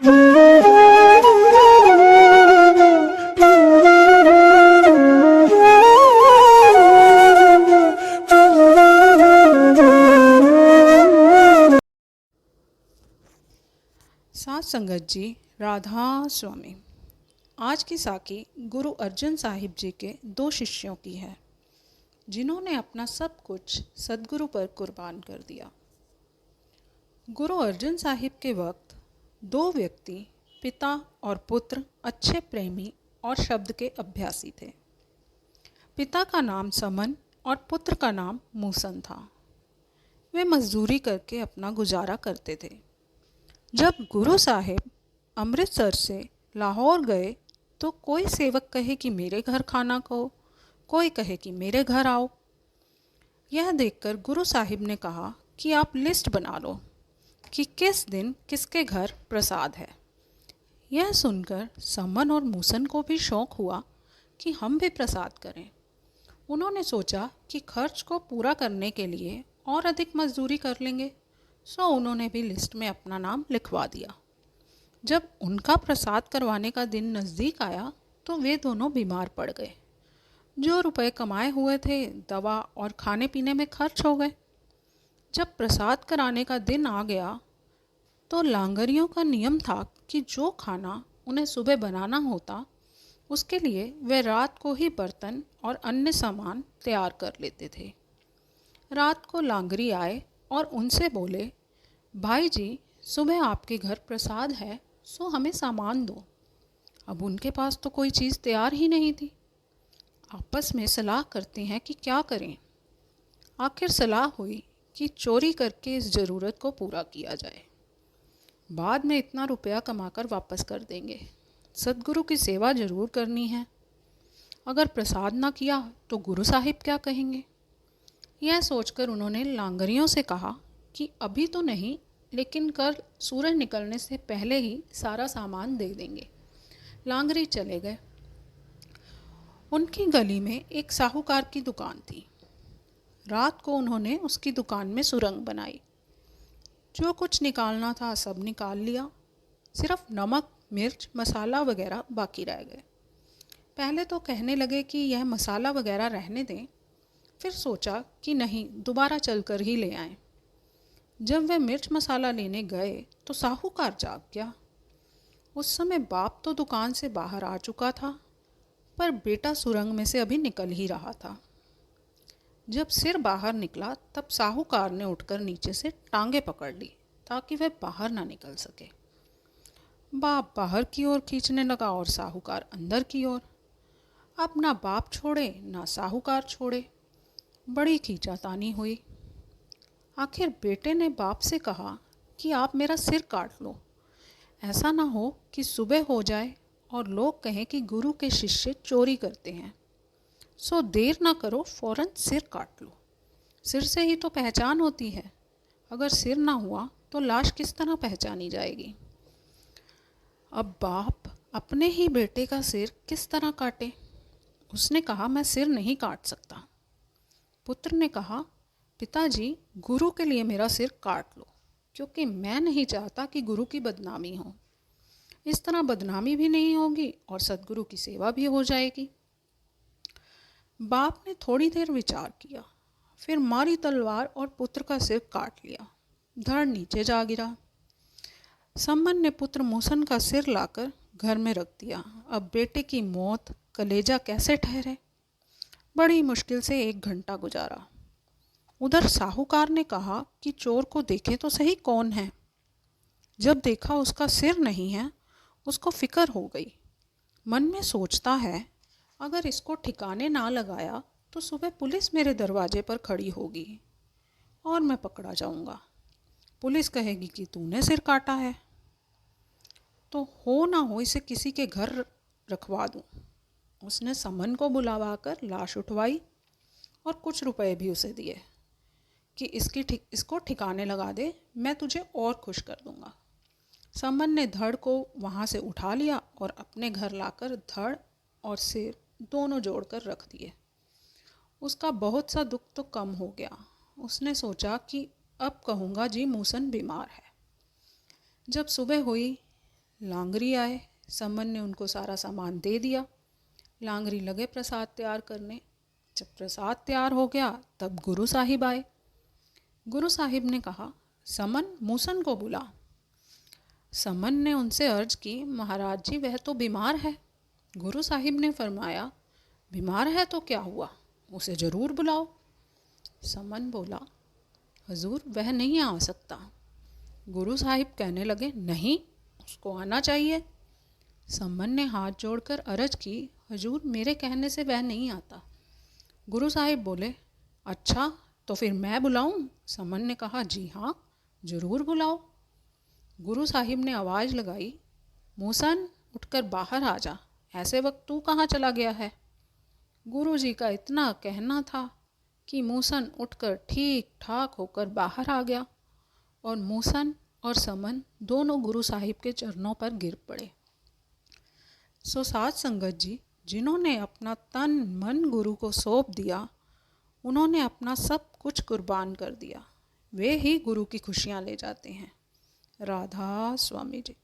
साथ संगत जी, राधा स्वामी। आज की साखी गुरु अर्जन साहिब जी के दो शिष्यों की है, जिन्होंने अपना सब कुछ सदगुरु पर कुर्बान कर दिया। गुरु अर्जन साहिब के वक्त दो व्यक्ति, पिता और पुत्र, अच्छे प्रेमी और शब्द के अभ्यासी थे। पिता का नाम समन और पुत्र का नाम मूसन था। वे मजदूरी करके अपना गुजारा करते थे। जब गुरु साहिब अमृतसर से लाहौर गए तो कोई सेवक कहे कि मेरे घर खाना खाओ, कोई कहे कि मेरे घर आओ। यह देखकर गुरु साहिब ने कहा कि आप लिस्ट बना लो कि किस दिन किसके घर प्रसाद है। यह सुनकर समन और मूसन को भी शौक हुआ कि हम भी प्रसाद करें। उन्होंने सोचा कि खर्च को पूरा करने के लिए और अधिक मजदूरी कर लेंगे, सो उन्होंने भी लिस्ट में अपना नाम लिखवा दिया। जब उनका प्रसाद करवाने का दिन नज़दीक आया तो वे दोनों बीमार पड़ गए। जो रुपए कमाए हुए थे दवा और खाने पीने में खर्च हो गए। जब प्रसाद कराने का दिन आ गया तो लांगरियों का नियम था कि जो खाना उन्हें सुबह बनाना होता उसके लिए वे रात को ही बर्तन और अन्य सामान तैयार कर लेते थे। रात को लांगरी आए और उनसे बोले, भाई जी, सुबह आपके घर प्रसाद है, सो हमें सामान दो। अब उनके पास तो कोई चीज़ तैयार ही नहीं थी। आपस में सलाह करते हैं कि क्या करें। आखिर सलाह हुई कि चोरी करके इस ज़रूरत को पूरा किया जाए। बाद में इतना रुपया कमाकर वापस कर देंगे। सदगुरु की सेवा जरूर करनी है। अगर प्रसाद ना किया तो गुरु साहिब क्या कहेंगे। यह सोचकर उन्होंने लांगरियों से कहा कि अभी तो नहीं, लेकिन कल सूरज निकलने से पहले ही सारा सामान दे देंगे। लांगरी चले गए। उनकी गली में एक साहूकार की दुकान थी। रात को उन्होंने उसकी दुकान में सुरंग बनाई। जो कुछ निकालना था सब निकाल लिया। सिर्फ नमक, मिर्च, मसाला वगैरह बाकी रह गए। पहले तो कहने लगे कि यह मसाला वगैरह रहने दें, फिर सोचा कि नहीं, दोबारा चलकर ही ले आएं। जब वे मिर्च मसाला लेने गए तो साहूकार जाग गया। उस समय बाप तो दुकान से बाहर आ चुका था, पर बेटा सुरंग में से अभी निकल ही रहा था। जब सिर बाहर निकला तब साहूकार ने उठकर नीचे से टांगे पकड़ ली ताकि वह बाहर ना निकल सके। बाप बाहर की ओर खींचने लगा और साहूकार अंदर की ओर। अब ना बाप छोड़े ना साहूकार छोड़े। बड़ी खींचातानी हुई। आखिर बेटे ने बाप से कहा कि आप मेरा सिर काट लो। ऐसा ना हो कि सुबह हो जाए और लोग कहें कि गुरु के शिष्य चोरी करते हैं। सो देर ना करो, फौरन सिर काट लो। सिर से ही तो पहचान होती है। अगर सिर ना हुआ तो लाश किस तरह पहचानी जाएगी। अब बाप अपने ही बेटे का सिर किस तरह काटे। उसने कहा, मैं सिर नहीं काट सकता। पुत्र ने कहा, पिताजी, गुरु के लिए मेरा सिर काट लो, क्योंकि मैं नहीं चाहता कि गुरु की बदनामी हो। इस तरह बदनामी भी नहीं होगी और सदगुरु की सेवा भी हो जाएगी। बाप ने थोड़ी देर विचार किया, फिर मारी तलवार और पुत्र का सिर काट लिया। धड़ नीचे जा गिरा। सम्मन ने पुत्र मूसन का सिर लाकर घर में रख दिया। अब बेटे की मौत कलेजा कैसे ठहरे। बड़ी मुश्किल से 1 घंटा गुजारा। उधर साहूकार ने कहा कि चोर को देखें तो सही कौन है। जब देखा उसका सिर नहीं है, उसको फिक्र हो गई। मन में सोचता है, अगर इसको ठिकाने ना लगाया तो सुबह पुलिस मेरे दरवाजे पर खड़ी होगी और मैं पकड़ा जाऊंगा। पुलिस कहेगी कि तूने सिर काटा है, तो हो ना हो इसे किसी के घर रखवा दूं। उसने समन को बुलावाकर लाश उठवाई और कुछ रुपए भी उसे दिए कि इसको ठिकाने लगा दे, मैं तुझे और खुश कर दूंगा। समन ने धड़ को वहाँ से उठा लिया और अपने घर लाकर धड़ और सिर दोनों जोड़कर रख दिए। उसका बहुत सा दुख तो कम हो गया। उसने सोचा कि अब कहूँगा जी, मूसन बीमार है। जब सुबह हुई, लांगरी आए। समन ने उनको सारा सामान दे दिया। लांगरी लगे प्रसाद तैयार करने। जब प्रसाद तैयार हो गया तब गुरु साहिब आए। गुरु साहिब ने कहा, समन, मूसन को बुला। समन ने उनसे अर्ज की, महाराज जी वह तो बीमार है। गुरु साहिब ने फरमाया, बीमार है तो क्या हुआ, उसे ज़रूर बुलाओ। समन बोला, हजूर वह नहीं आ सकता। गुरु साहिब कहने लगे, नहीं, उसको आना चाहिए। समन ने हाथ जोड़कर अर्ज की, हजूर मेरे कहने से वह नहीं आता। गुरु साहिब बोले, अच्छा तो फिर मैं बुलाऊं? समन ने कहा, जी हाँ, ज़रूर बुलाओ। गुरु साहिब ने आवाज़ लगाई, मूसन उठकर बाहर आ जा, ऐसे वक्त तू कहाँ चला गया है? गुरु जी का इतना कहना था कि मूसन उठकर ठीक ठाक होकर बाहर आ गया और मूसन और समन दोनों गुरु साहिब के चरणों पर गिर पड़े। सो साध संगत जी, जिन्होंने अपना तन मन गुरु को सौंप दिया, उन्होंने अपना सब कुछ कुर्बान कर दिया, वे ही गुरु की खुशियाँ ले जाते हैं। राधा स्वामी जी।